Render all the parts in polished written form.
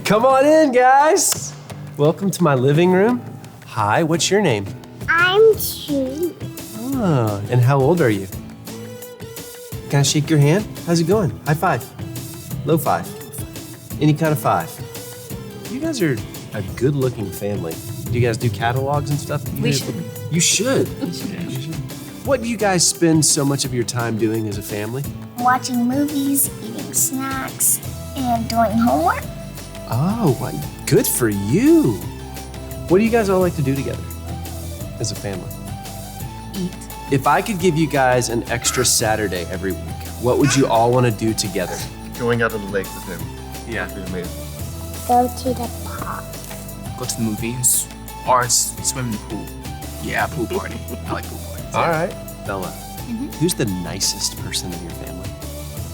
Come on in, guys. Welcome to my living room. Hi, what's your name? I'm 2. Oh, and how old are you? Can I shake your hand? How's it going? High five. Low five. Any kind of five. You guys are a good-looking family. Do you guys do catalogs and stuff? We should. You should. What do you guys spend so much of your time doing as a family? Watching movies, eating snacks, and doing homework. Oh, good for you. What do you guys all like to do together as a family? Eat. If I could give you guys an extra Saturday every week, what would you all want to do together? Going out on the lake with him. Yeah. That'd be amazing. Go to the park. Go to the movies or swim in the pool. Yeah, pool party. I like pool parties. All right. Bella, who's the nicest person in your family?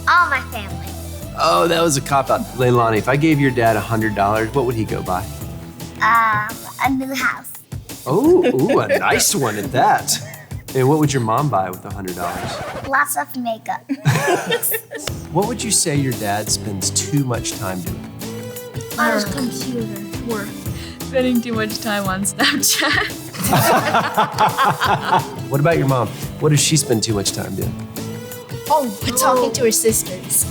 All my family. Oh, that was a cop-out. Leilani, if I gave your dad $100, what would he go buy? A new house. Oh, ooh, a nice one at that. And what would your mom buy with $100? Lots of makeup. What would you say your dad spends too much time doing? On his computer. We're spending too much time on Snapchat. What about your mom? What does she spend too much time doing? Talking to her sisters.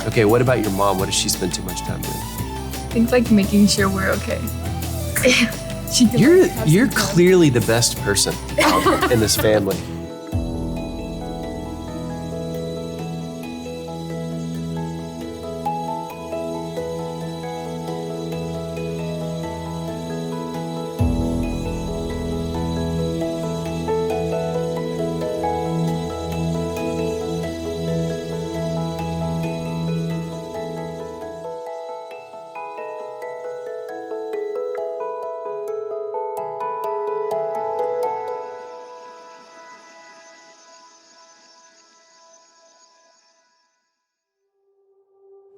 Okay, what about your mom? What does she spend too much time doing? Things like making sure we're okay. She can You're clearly the best person in this family.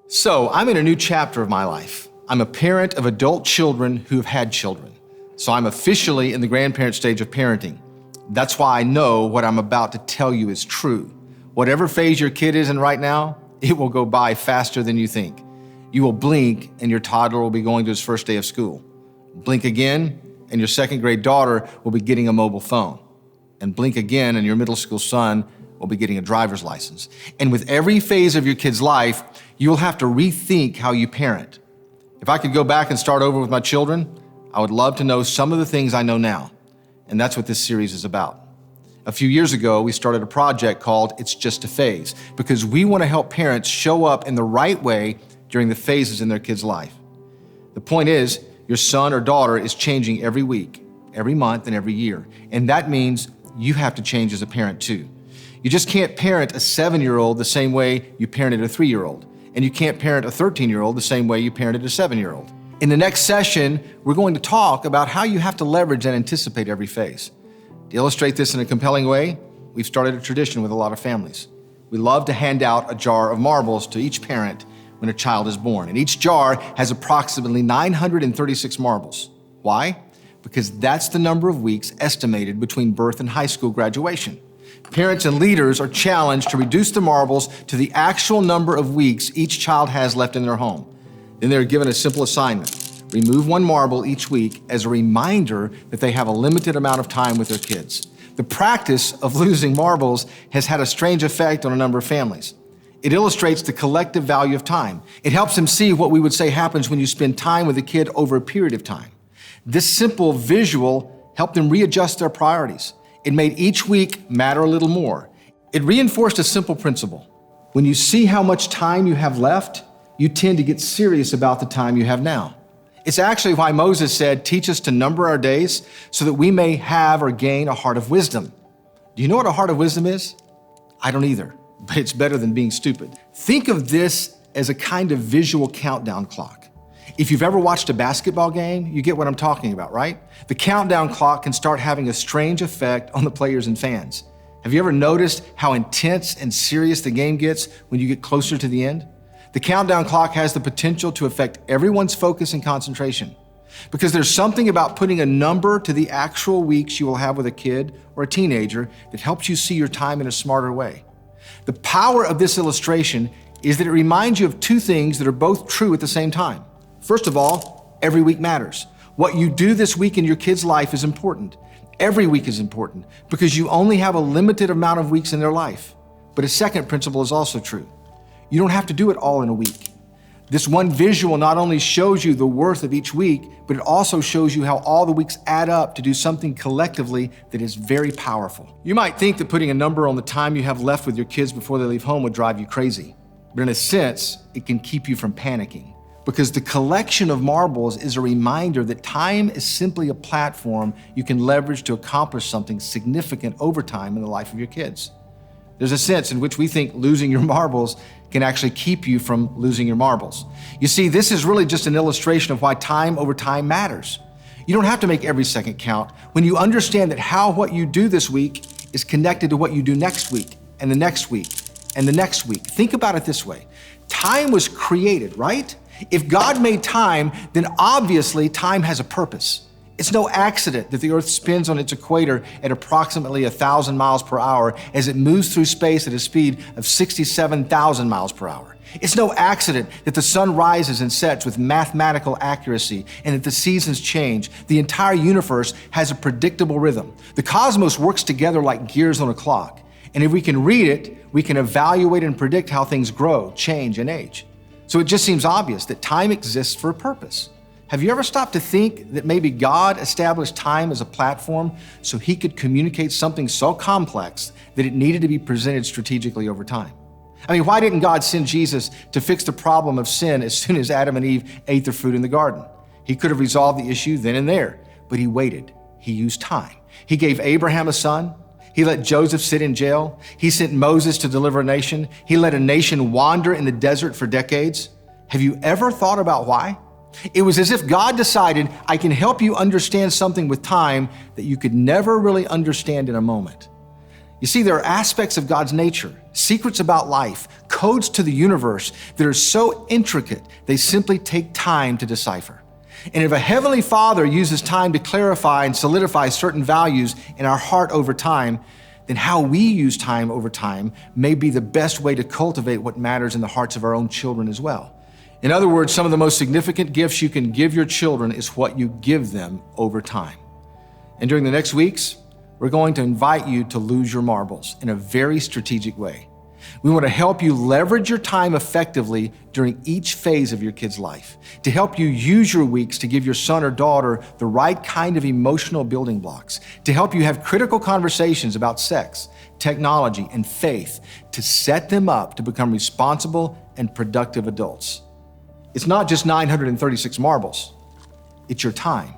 So I'm in a new chapter of my life. I'm a parent of adult children who have had children. So I'm officially in the grandparent stage of parenting. That's why I know what I'm about to tell you is true. Whatever phase your kid is in right now, it will go by faster than you think. You will blink and your toddler will be going to his first day of school. Blink again and your second grade daughter will be getting a mobile phone. And blink again and your middle school son will be getting a driver's license. And with every phase of your kid's life, you'll have to rethink how you parent. If I could go back and start over with my children, I would love to know some of the things I know now. And that's what this series is about. A few years ago, we started a project called It's Just a Phase, because we want to help parents show up in the right way during the phases in their kid's life. The point is, your son or daughter is changing every week, every month, and every year. And that means you have to change as a parent too. You just can't parent a 7-year-old the same way you parented a 3-year-old. And you can't parent a 13-year-old the same way you parented a 7-year-old. In the next session, we're going to talk about how you have to leverage and anticipate every phase. To illustrate this in a compelling way, we've started a tradition with a lot of families. We love to hand out a jar of marbles to each parent when a child is born. And each jar has approximately 936 marbles. Why? Because that's the number of weeks estimated between birth and high school graduation. Parents and leaders are challenged to reduce the marbles to the actual number of weeks each child has left in their home. Then they're given a simple assignment. Remove 1 marble each week as a reminder that they have a limited amount of time with their kids. The practice of losing marbles has had a strange effect on a number of families. It illustrates the collective value of time. It helps them see what we would say happens when you spend time with a kid over a period of time. This simple visual helped them readjust their priorities. It made each week matter a little more. It reinforced a simple principle. When you see how much time you have left, you tend to get serious about the time you have now. It's actually why Moses said, "Teach us to number our days so that we may have or gain a heart of wisdom." Do you know what a heart of wisdom is? I don't either, but it's better than being stupid. Think of this as a kind of visual countdown clock. If you've ever watched a basketball game, you get what I'm talking about, right? The countdown clock can start having a strange effect on the players and fans. Have you ever noticed how intense and serious the game gets when you get closer to the end? The countdown clock has the potential to affect everyone's focus and concentration, because there's something about putting a number to the actual weeks you will have with a kid or a teenager that helps you see your time in a smarter way. The power of this illustration is that it reminds you of two things that are both true at the same time. First of all, every week matters. What you do this week in your kid's life is important. Every week is important because you only have a limited amount of weeks in their life. But a second principle is also true. You don't have to do it all in a week. This one visual not only shows you the worth of each week, but it also shows you how all the weeks add up to do something collectively that is very powerful. You might think that putting a number on the time you have left with your kids before they leave home would drive you crazy. But in a sense, it can keep you from panicking. Because the collection of marbles is a reminder that time is simply a platform you can leverage to accomplish something significant over time in the life of your kids. There's a sense in which we think losing your marbles can actually keep you from losing your marbles. You see, this is really just an illustration of why time over time matters. You don't have to make every second count when you understand that how what you do this week is connected to what you do next week, and the next week, and the next week. Think about it this way. Time was created, right? If God made time, then obviously time has a purpose. It's no accident that the Earth spins on its equator at approximately 1,000 miles per hour as it moves through space at a speed of 67,000 miles per hour. It's no accident that the sun rises and sets with mathematical accuracy and that the seasons change. The entire universe has a predictable rhythm. The cosmos works together like gears on a clock. And if we can read it, we can evaluate and predict how things grow, change, and age. So it just seems obvious that time exists for a purpose. Have you ever stopped to think that maybe God established time as a platform so he could communicate something so complex that it needed to be presented strategically over time? I mean, why didn't God send Jesus to fix the problem of sin as soon as Adam and Eve ate the fruit in the garden? He could have resolved the issue then and there, but he waited. He used time. He gave Abraham a son. He let Joseph sit in jail. He sent Moses to deliver a nation. He let a nation wander in the desert for decades. Have you ever thought about why? It was as if God decided, I can help you understand something with time that you could never really understand in a moment. You see, there are aspects of God's nature, secrets about life, codes to the universe that are so intricate, they simply take time to decipher. And if a Heavenly Father uses time to clarify and solidify certain values in our heart over time, then how we use time over time may be the best way to cultivate what matters in the hearts of our own children as well. In other words, some of the most significant gifts you can give your children is what you give them over time. And during the next weeks, we're going to invite you to lose your marbles in a very strategic way. We want to help you leverage your time effectively during each phase of your kid's life, to help you use your weeks to give your son or daughter the right kind of emotional building blocks, to help you have critical conversations about sex, technology, and faith, to set them up to become responsible and productive adults. It's not just 936 marbles, it's your time.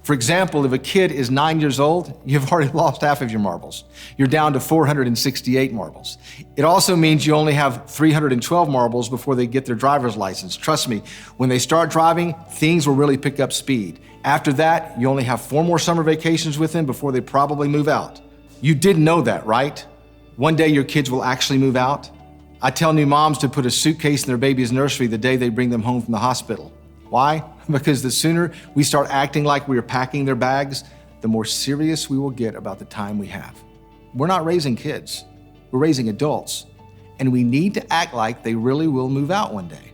For example, if a kid is 9 years old, you've already lost half of your marbles. You're down to 468 marbles. It also means you only have 312 marbles before they get their driver's license. Trust me, when they start driving, things will really pick up speed. After that, you only have 4 more summer vacations with them before they probably move out. You didn't know that, right? One day your kids will actually move out. I tell new moms to put a suitcase in their baby's nursery the day they bring them home from the hospital. Why? Because the sooner we start acting like we are packing their bags, the more serious we will get about the time we have. We're not raising kids, we're raising adults, and we need to act like they really will move out one day.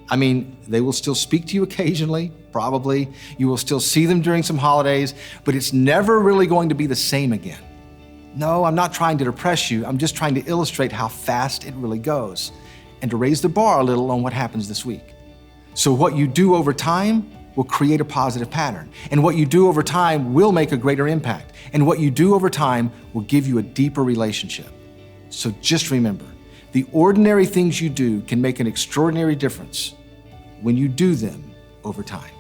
I mean, they will still speak to you occasionally, probably. You will still see them during some holidays, but it's never really going to be the same again. No, I'm not trying to depress you. I'm just trying to illustrate how fast it really goes and to raise the bar a little on what happens this week. So what you do over time will create a positive pattern. And what you do over time will make a greater impact. And what you do over time will give you a deeper relationship. So just remember, the ordinary things you do can make an extraordinary difference when you do them over time.